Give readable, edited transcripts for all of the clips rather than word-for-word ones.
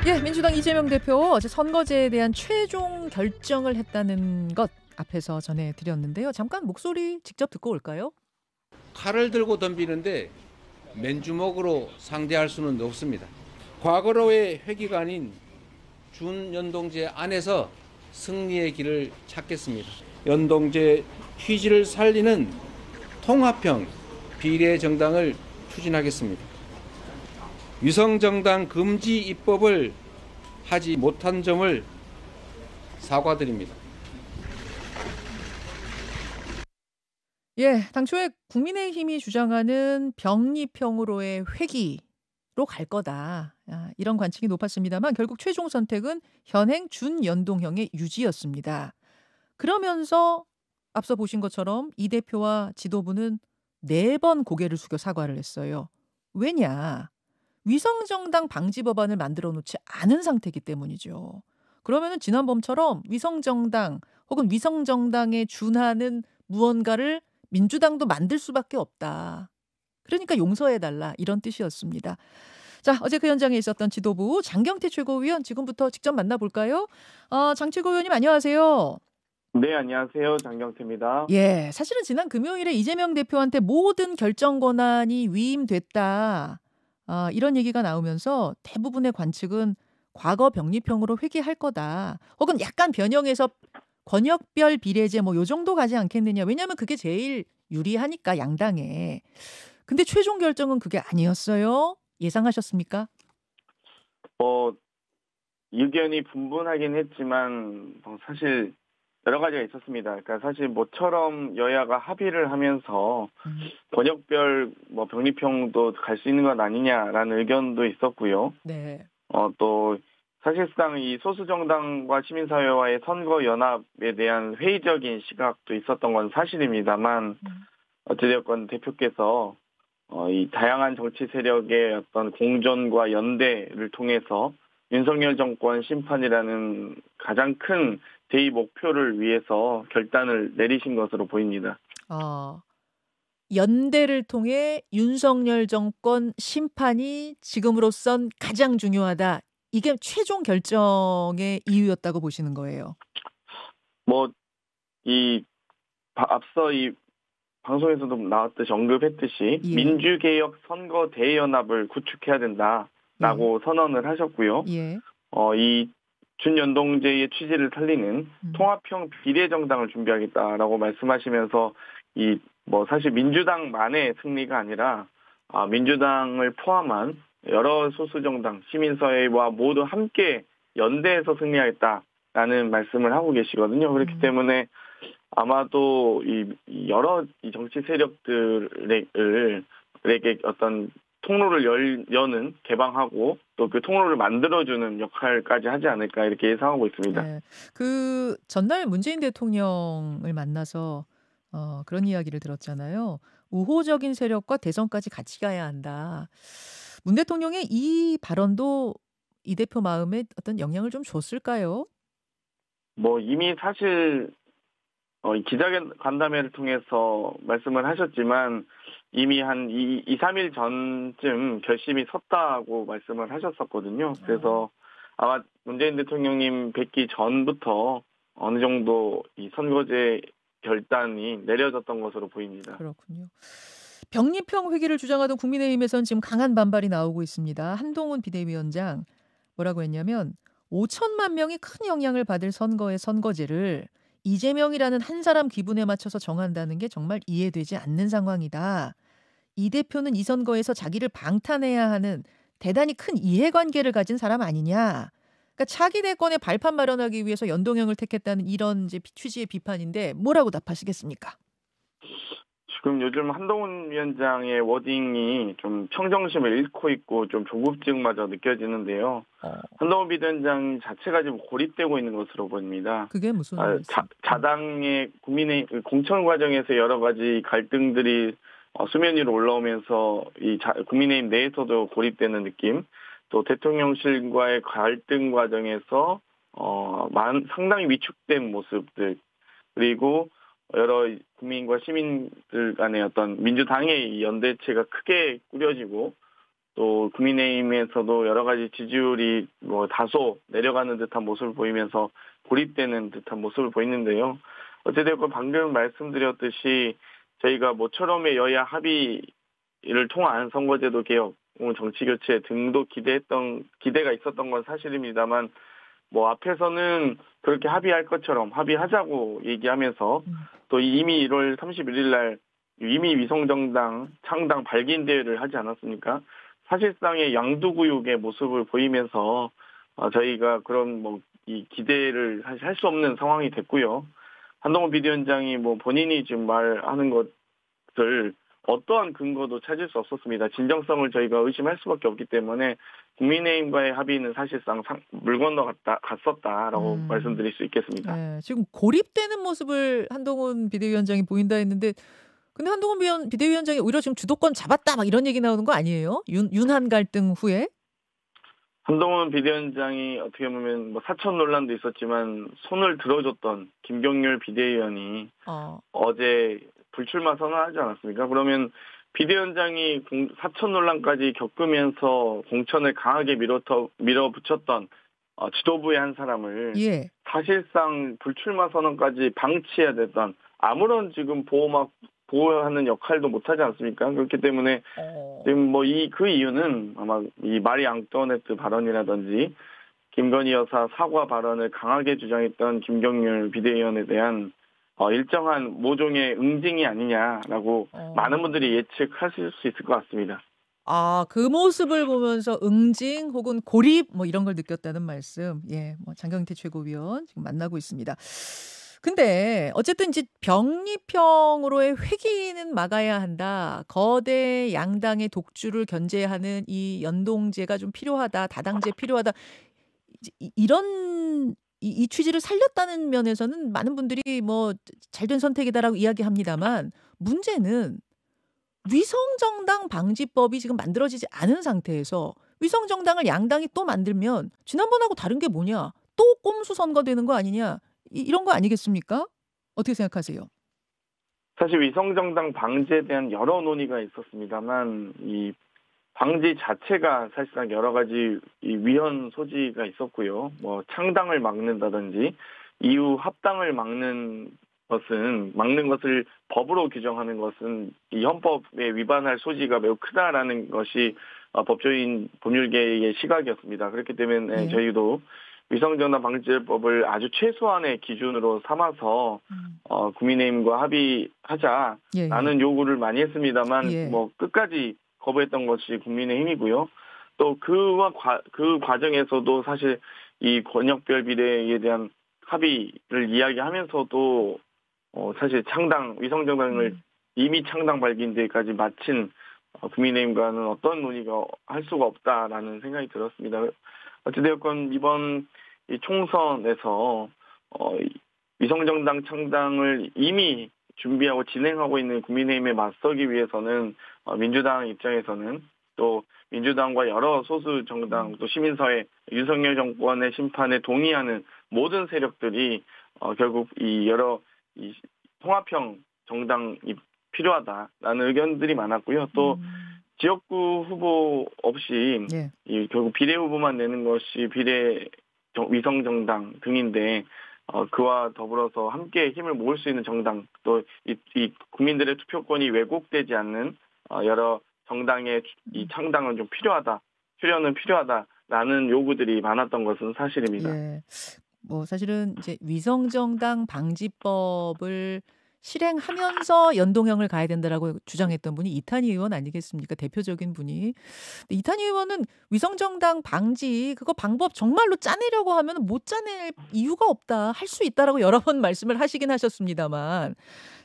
예, 민주당 이재명 대표 어제 선거제에 대한 최종 결정을 했다는 것 앞에서 전해드렸는데요. 잠깐 목소리 직접 듣고 올까요? 칼을 들고 덤비는데 맨주먹으로 상대할 수는 없습니다. 과거로의 회기가 아닌 준연동제 안에서 승리의 길을 찾겠습니다. 연동제 취지를 살리는 통합형 비례정당을 추진하겠습니다. 위성정당 금지 입법을 하지 못한 점을 사과드립니다. 예, 당초에 국민의힘이 주장하는 병립형으로의 회기로 갈 거다. 이런 관측이 높았습니다만 결국 최종 선택은 현행 준연동형의 유지였습니다. 그러면서 앞서 보신 것처럼 이 대표와 지도부는 4번 고개를 숙여 사과를 했어요. 왜냐? 위성정당 방지 법안을 만들어 놓지 않은 상태이기 때문이죠. 그러면은 지난번처럼 위성정당 혹은 위성정당에 준하는 무언가를 민주당도 만들 수밖에 없다. 그러니까 용서해달라 이런 뜻이었습니다. 자, 어제 그 현장에 있었던 지도부 장경태 최고위원 지금부터 직접 만나볼까요? 장 최고위원님 안녕하세요. 네, 안녕하세요. 장경태입니다. 예, 사실은 지난 금요일에 이재명 대표한테 모든 결정 권한이 위임됐다. 이런 얘기가 나오면서 대부분의 관측은 과거 병립형으로 회귀할 거다. 혹은 약간 변형해서 권역별 비례제 뭐 요 정도 가지 않겠느냐. 왜냐하면 그게 제일 유리하니까 양당에. 근데 최종 결정은 그게 아니었어요. 예상하셨습니까? 의견이 분분하긴 했지만 사실 여러 가지가 있었습니다. 그러니까 사실 모처럼 여야가 합의를 하면서 권역별 병립형도 갈 수 있는 것 아니냐라는 의견도 있었고요. 네. 또 사실상 이 소수 정당과 시민사회와의 선거 연합에 대한 회의적인 시각도 있었던 건 사실입니다만 어찌되었건 대표께서 이 다양한 정치 세력의 어떤 공존과 연대를 통해서 윤석열 정권 심판이라는 가장 큰 제2 목표를 위해서 결단을 내리신 것으로 보입니다. 연대를 통해 윤석열 정권 심판이 지금으로선 가장 중요하다. 이게 최종 결정의 이유였다고 보시는 거예요. 앞서 이 방송에서도 나왔듯이 언급했듯이 예. 민주개혁 선거 대연합을 구축해야 된다라고 선언을 하셨고요. 예. 이 준연동제의 취지를 살리는 통합형 비례정당을 준비하겠다라고 말씀하시면서 사실 민주당만의 승리가 아니라 민주당을 포함한 여러 소수정당, 시민사회와 모두 함께 연대해서 승리하겠다라는 말씀을 하고 계시거든요. 그렇기 때문에 아마도 여러 정치 세력들에게 어떤 통로를 여는 개방하고 또 그 통로를 만들어주는 역할까지 하지 않을까 이렇게 예상하고 있습니다. 네. 그 전날 문재인 대통령을 만나서 그런 이야기를 들었잖아요. 우호적인 세력과 대선까지 같이 가야 한다. 문 대통령의 이 발언도 이 대표 마음에 어떤 영향을 좀 줬을까요? 이미 사실 기자간담회를 통해서 말씀을 하셨지만 이미 한 2-3일 전쯤 결심이 섰다고 말씀을 하셨었거든요. 그래서 아마 문재인 대통령님 뵙기 전부터 어느 정도 이 선거제 결단이 내려졌던 것으로 보입니다. 그렇군요. 병립형 회기를 주장하던 국민의힘에서는 지금 강한 반발이 나오고 있습니다. 한동훈 비대위원장 뭐라고 했냐면 5천만 명이 큰 영향을 받을 선거의 선거제를 이재명이라는 한 사람 기분에 맞춰서 정한다는 게 정말 이해되지 않는 상황이다. 이 대표는 이 선거에서 자기를 방탄해야 하는 대단히 큰 이해관계를 가진 사람 아니냐. 그러니까 차기 대권의 발판 마련하기 위해서 연동형을 택했다는 이런 이제 취지의 비판인데 뭐라고 답하시겠습니까? 지금 요즘 한동훈 위원장의 워딩이 좀 평정심을 잃고 있고 좀 조급증마저 느껴지는데요. 한동훈 비대위원장 자체가 지금 고립되고 있는 것으로 보입니다. 그게 무슨 자당의 국민의 공천 과정에서 여러 가지 갈등들이 수면 위로 올라오면서 국민의힘 내에서도 고립되는 느낌, 또 대통령실과의 갈등 과정에서 상당히 위축된 모습들, 그리고 여러 국민과 시민들 간의 어떤 민주당의 연대체가 크게 꾸려지고 또 국민의힘에서도 여러 가지 지지율이 뭐 다소 내려가는 듯한 모습을 보이면서 고립되는 듯한 모습을 보이는데요. 어찌됐건 방금 말씀드렸듯이 저희가 모처럼의 여야 합의를 통한 선거제도 개혁, 정치 교체 등도 기대가 있었던 건 사실입니다만 뭐 앞에서는 그렇게 합의할 것처럼 합의하자고 얘기하면서 또 이미 1월 31일 날 이미 위성정당 창당 발긴 대회를 하지 않았습니까? 사실상의 양두구육의 모습을 보이면서 저희가 그런 뭐 이 기대를 사실 할 수 없는 상황이 됐고요. 한동훈 비대위원장이 뭐 본인이 지금 말하는 것을 어떠한 근거도 찾을 수 없었습니다. 진정성을 저희가 의심할 수밖에 없기 때문에 국민의힘과의 합의는 사실상 물 건너갔었다라고 말씀드릴 수 있겠습니다. 네, 지금 고립되는 모습을 한동훈 비대위원장이 보인다 했는데 근데 한동훈 비대위원장이 오히려 지금 주도권 잡았다 막 이런 얘기 나오는 거 아니에요? 윤한 갈등 후에? 한동훈 비대위원장이 어떻게 보면 뭐 사천 논란도 있었지만 손을 들어줬던 김경률 비대위원이 어제 불출마 선언하지 않았습니까? 그러면 비대위원장이 사천 논란까지 겪으면서 공천을 강하게 밀어붙였던 지도부의 한 사람을 사실상 불출마 선언까지 방치해야 됐던 아무런 지금 보호하는 역할도 못하지 않습니까? 그렇기 때문에 지금 뭐 그 이유는 아마 이 마리 앙뚜아네트 발언이라든지 김건희 여사 사과 발언을 강하게 주장했던 김경률 비대위원에 대한 일정한 모종의 응징이 아니냐라고 많은 분들이 예측하실 수 있을 것 같습니다. 그 모습을 보면서 응징 혹은 고립 뭐 이런 걸 느꼈다는 말씀. 예, 뭐 장경태 최고위원 지금 만나고 있습니다. 근데 어쨌든 이제 병리평으로의 회기는 막아야 한다. 거대 양당의 독주를 견제하는 이 연동제가 좀 필요하다. 다당제 필요하다. 이런 이 취지를 살렸다는 면에서는 많은 분들이 뭐 잘된 선택이다라고 이야기합니다만 문제는 위성정당 방지법이 지금 만들어지지 않은 상태에서 위성정당을 양당이 또 만들면 지난번하고 다른 게 뭐냐? 또 꼼수 선거되는 거 아니냐? 이런 거 아니겠습니까? 어떻게 생각하세요? 사실 위성정당 방지에 대한 여러 논의가 있었습니다만 이 방지 자체가 사실상 여러 가지 이 위헌 소지가 있었고요. 뭐 창당을 막는다든지 이후 합당을 막는 것을 법으로 규정하는 것은 이 헌법에 위반할 소지가 매우 크다라는 것이 법조인 법률계의 시각이었습니다. 그렇기 때문에 저희도 위성정당 방지법을 아주 최소한의 기준으로 삼아서 국민의힘과 합의하자라는 요구를 많이 했습니다만 뭐 끝까지 거부했던 것이 국민의힘이고요. 또 그 과정에서도 사실 이 권역별 비례에 대한 합의를 이야기하면서도 사실 위성정당을 이미 창당 발기인 데까지 마친 국민의힘과는 어떤 논의가 할 수가 없다라는 생각이 들었습니다. 어찌되었건 이번 이 총선에서 위성정당 창당을 이미 준비하고 진행하고 있는 국민의힘에 맞서기 위해서는 민주당 입장에서는 또 민주당과 여러 소수 정당 또 시민사회 윤석열 정권의 심판에 동의하는 모든 세력들이 결국 이 통합형 정당이 필요하다라는 의견들이 많았고요. 또 지역구 후보 없이 결국 비례 후보만 내는 것이 위성정당 등인데 그와 더불어서 함께 힘을 모을 수 있는 정당 또 이 국민들의 투표권이 왜곡되지 않는 여러 정당의 이 창당은 좀 필요는 필요하다라는 요구들이 많았던 것은 사실입니다. 뭐 사실은 이제 위성정당 방지법을 실행하면서 연동형을 가야 된다라고 주장했던 분이 이탄희 의원 아니겠습니까? 대표적인 분이. 이탄희 의원은 위성정당 방지 그거 방법 정말로 짜내려고 하면 못 짜낼 이유가 없다. 할 수 있다라고 여러 번 말씀을 하시긴 하셨습니다만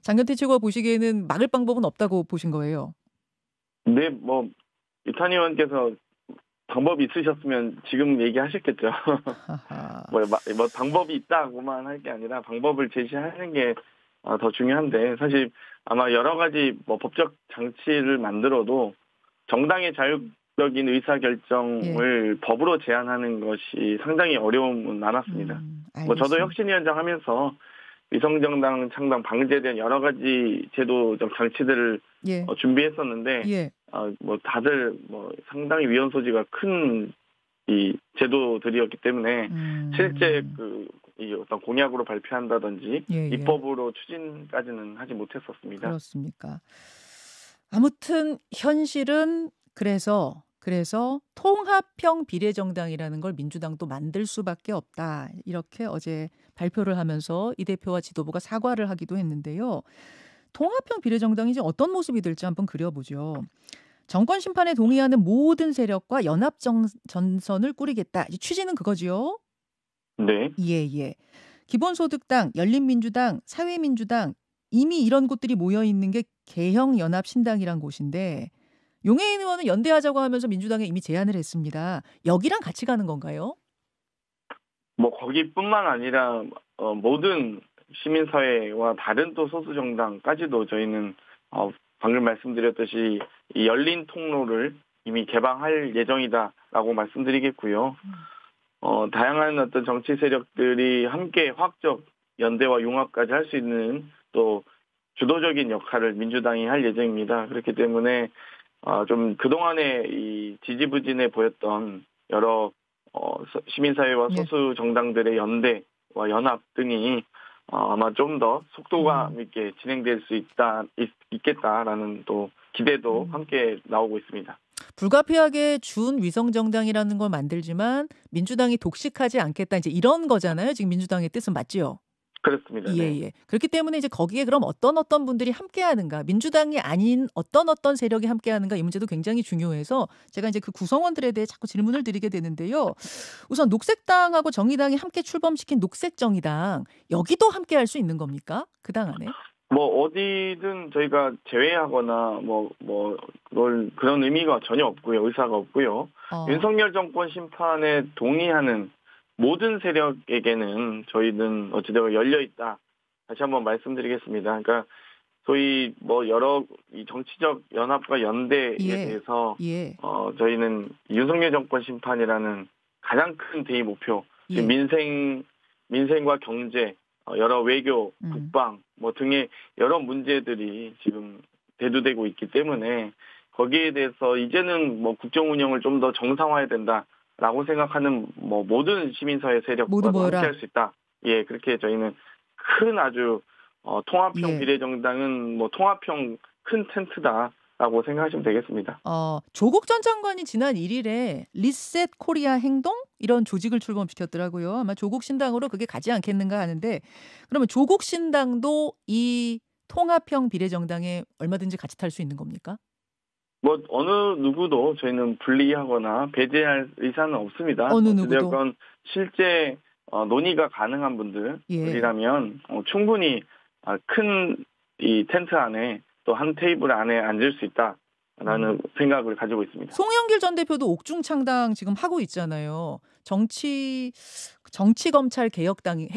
장경태 최고가 보시기에는 막을 방법은 없다고 보신 거예요. 네, 뭐 이탄희 의원께서 방법이 있으셨으면 지금 얘기하셨겠죠. 뭐 방법이 있다고만 할 게 아니라 방법을 제시하는 게 더 중요한데 사실 아마 여러 가지 뭐 법적 장치를 만들어도 정당의 자율적인 의사결정을 법으로 제한하는 것이 상당히 어려움은 많았습니다. 뭐 저도 혁신위원장 하면서 위성정당 창당 방지에 대한 여러 가지 제도적 장치들을 준비했었는데 뭐 다들 뭐 상당히 위헌 소지가 큰 이 제도들이었기 때문에 실제 이 어떤 공약으로 발표한다든지 예, 예. 입법으로 추진까지는 하지 못했었습니다. 그렇습니까? 아무튼 현실은 그래서 통합형 비례정당이라는 걸 민주당도 만들 수밖에 없다. 이렇게 어제 발표를 하면서 이 대표와 지도부가 사과를 하기도 했는데요. 통합형 비례정당이 이제 어떤 모습이 될지 한번 그려보죠. 정권 심판에 동의하는 모든 세력과 연합 전선을 꾸리겠다. 이 취지는 그거지요. 네. 예. 기본소득당, 열린민주당, 사회민주당 이미 이런 곳들이 모여 있는 게 개형연합신당이란 곳인데 용해인 의원은 연대하자고 하면서 민주당에 이미 제안을 했습니다. 여기랑 같이 가는 건가요? 뭐 거기뿐만 아니라 모든 시민사회와 다른 또 소수 정당까지도 저희는 방금 말씀드렸듯이 이 열린 통로를 이미 개방할 예정이다라고 말씀드리겠고요. 다양한 어떤 정치 세력들이 함께 화학적 연대와 융합까지 할 수 있는 또 주도적인 역할을 민주당이 할 예정입니다. 그렇기 때문에 좀 그동안에 이 지지부진해 보였던 여러 시민사회와 소수 정당들의 연대와 연합 등이 아마 좀 더 속도감 있게 진행될 수 있겠다라는 또 기대도 함께 나오고 있습니다. 불가피하게 준위성 정당이라는 걸 만들지만 민주당이 독식하지 않겠다. 이제 이런 거잖아요. 지금 민주당의 뜻은 맞지요? 그렇습니다. 네. 예. 그렇기 때문에 이제 거기에 그럼 어떤 분들이 함께 하는가, 민주당이 아닌 어떤 세력이 함께 하는가 이 문제도 굉장히 중요해서 제가 이제 그 구성원들에 대해 자꾸 질문을 드리게 되는데요. 우선 녹색당하고 정의당이 함께 출범시킨 녹색정의당 여기도 함께 할 수 있는 겁니까? 그 당 안에? 뭐 어디든 저희가 제외하거나 그런 의미가 전혀 없고요. 의사가 없고요. 윤석열 정권 심판에 동의하는 모든 세력에게는 저희는 어찌되건 열려 있다. 다시 한번 말씀드리겠습니다. 그러니까 소위 뭐 여러 이 정치적 연합과 연대에 대해서 저희는 윤석열 정권 심판이라는 가장 큰 대의 목표, 민생과 경제, 여러 외교, 국방 뭐 등의 여러 문제들이 지금 대두되고 있기 때문에 거기에 대해서 이제는 뭐 국정 운영을 좀 더 정상화해야 된다라고 생각하는 뭐 모든 시민사회 세력과 함께할 수 있다. 예, 그렇게 저희는 큰 아주 통합형 비례정당은 뭐 통합형 큰 텐트다라고 생각하시면 되겠습니다. 조국 전 장관이 지난 1일에 리셋 코리아 행동 이런 조직을 출범시켰더라고요. 아마 조국 신당으로 그게 가지 않겠는가 하는데 그러면 조국 신당도 이 통합형 비례정당에 얼마든지 같이 탈 수 있는 겁니까? 뭐 어느 누구도 저희는 분리하거나 배제할 의사는 없습니다. 어느 누구도. 어쨌든 실제 논의가 가능한 분들이라면 충분히 큰 이 텐트 안에 또 한 테이블 안에 앉을 수 있다라는 생각을 가지고 있습니다. 송영길 전 대표도 옥중 창당 지금 하고 있잖아요. 정치검찰 개혁당이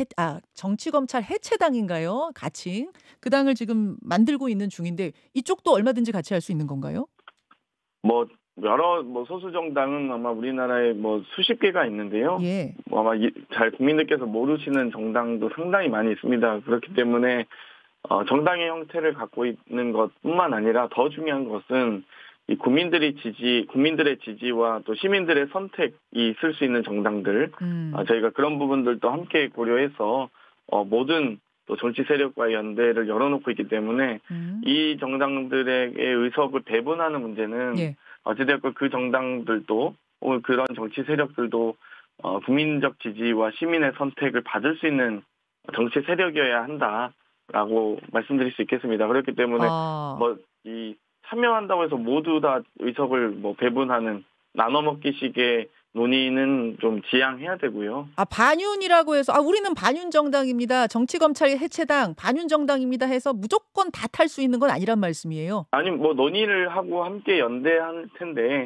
정치검찰 해체당인가요? 가칭 그 당을 지금 만들고 있는 중인데 이쪽도 얼마든지 같이 할 수 있는 건가요? 뭐 여러 소수 정당은 아마 우리나라에 뭐 수십 개가 있는데요. 아마 잘 국민들께서 모르시는 정당도 상당히 많이 있습니다. 그렇기 때문에 정당의 형태를 갖고 있는 것뿐만 아니라 더 중요한 것은 이 국민들의 지지와 또 시민들의 선택이 있을 수 있는 정당들, 저희가 그런 부분들도 함께 고려해서 모든 또 정치 세력과의 연대를 열어놓고 있기 때문에 이 정당들에게 의석을 배분하는 문제는 어찌되었건 그 정당들도 혹은 그런 정치 세력들도 국민적 지지와 시민의 선택을 받을 수 있는 정치 세력이어야 한다라고 말씀드릴 수 있겠습니다. 그렇기 때문에 참여한다고 해서 모두 다 의석을 배분하는 나눠먹기식의 논의는 좀 지양해야 되고요. 반윤이라고 해서 우리는 반윤 정당입니다. 정치검찰 해체당 반윤 정당입니다 해서 무조건 다 탈 수 있는 건 아니란 말씀이에요. 아니 논의를 하고 함께 연대할 텐데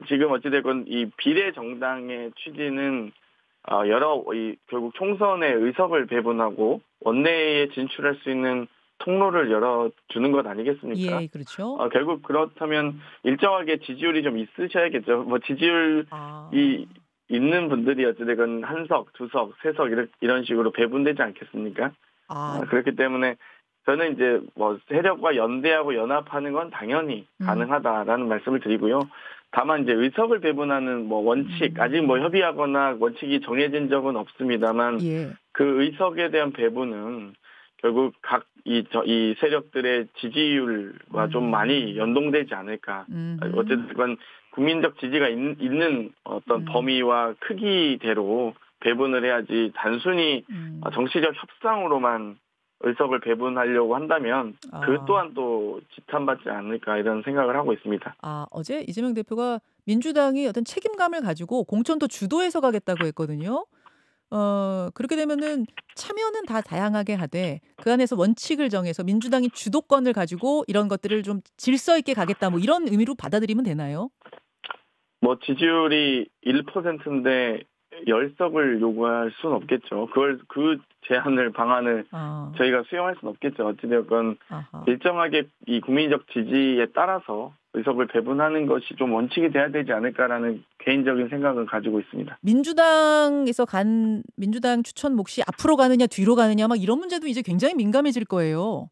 지금 어찌됐건 이 비례 정당의 취지는 결국 총선에 의석을 배분하고 원내에 진출할 수 있는 통로를 열어주는 것 아니겠습니까? 예, 그렇죠. 결국 그렇다면 일정하게 지지율이 좀 있으셔야겠죠. 지지율이 있는 분들이 어찌되건 한 석, 두 석, 세 석 이런 식으로 배분되지 않겠습니까? 그렇기 때문에 저는 이제 뭐 세력과 연대하고 연합하는 건 당연히 가능하다라는 말씀을 드리고요. 다만 이제 의석을 배분하는 뭐 원칙 아직 뭐 협의하거나 원칙이 정해진 적은 없습니다만 예. 그 의석에 대한 배분은 결국 각 이 세력들의 지지율과 좀 많이 연동되지 않을까. 어쨌든 국민적 지지가 있는 어떤 범위와 크기대로 배분을 해야지 단순히 정치적 협상으로만 의석을 배분하려고 한다면 그 또한 또 지탄받지 않을까 이런 생각을 하고 있습니다. 어제 이재명 대표가 민주당이 어떤 책임감을 가지고 공천도 주도해서 가겠다고 했거든요. 그렇게 되면은 참여는 다 다양하게 하되 그 안에서 원칙을 정해서 민주당이 주도권을 가지고 이런 것들을 좀 질서 있게 가겠다 뭐 이런 의미로 받아들이면 되나요? 뭐 지지율이 1%인데 10석을 요구할 수는 없겠죠. 그 방안을 저희가 수용할 수는 없겠죠. 어찌되었건 일정하게 이 국민적 지지에 따라서 의석을 배분하는 것이 좀 원칙이 돼야 되지 않을까라는 개인적인 생각을 가지고 있습니다. 민주당에서 간 민주당 추천 몫이 앞으로 가느냐 뒤로 가느냐 막 이런 문제도 이제 굉장히 민감해질 거예요.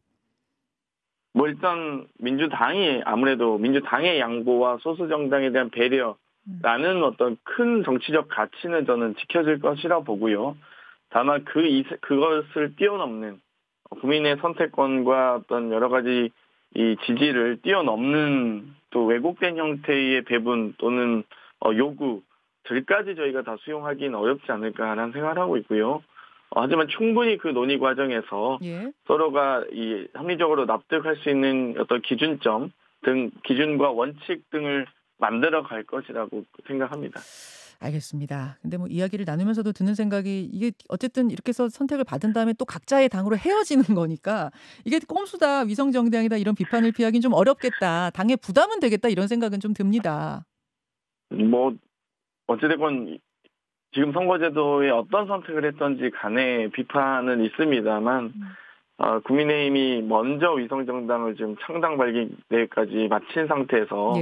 뭐 일단 아무래도 민주당의 양보와 소수 정당에 대한 배려라는 어떤 큰 정치적 가치는 저는 지켜질 것이라 보고요. 다만 그것을 뛰어넘는 국민의 선택권과 어떤 여러 가지 이 지지를 뛰어넘는 또 왜곡된 형태의 배분 또는 요구들까지 저희가 다 수용하기는 어렵지 않을까라는 생각을 하고 있고요. 하지만 충분히 그 논의 과정에서 서로가 이 합리적으로 납득할 수 있는 어떤 기준점 등 기준과 원칙 등을 만들어 갈 것이라고 생각합니다. 알겠습니다. 근데 뭐 이야기를 나누면서도 드는 생각이 이게 어쨌든 이렇게 해서 선택을 받은 다음에 또 각자의 당으로 헤어지는 거니까 이게 꼼수다, 위성정당이다 이런 비판을 피하기는 좀 어렵겠다. 당의 부담은 되겠다 이런 생각은 좀 듭니다. 뭐 어찌됐건 지금 선거제도에 어떤 선택을 했던지 간에 비판은 있습니다만 국민의힘이 먼저 위성정당을 지금 창당 발기까지 마친 상태에서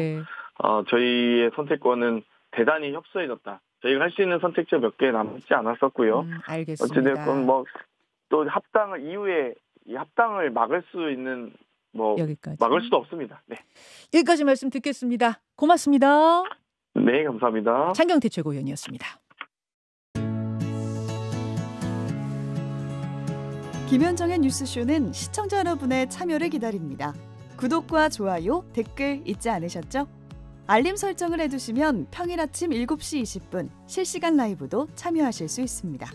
저희의 선택권은 대단히 협소해졌다. 저희가 할 수 있는 선택지 몇 개 남지 않았었고요. 알겠습니다. 어찌됐건 뭐 또 합당을 이후에 이 합당을 막을 수 있는 여기까지. 막을 수도 없습니다. 네. 여기까지 말씀 듣겠습니다. 고맙습니다. 네, 감사합니다. 장경태 최고위원이었습니다. 김현정의 뉴스쇼는 시청자 여러분의 참여를 기다립니다. 구독과 좋아요, 댓글 잊지 않으셨죠? 알림 설정을 해두시면 평일 아침 7시 20분 실시간 라이브도 참여하실 수 있습니다.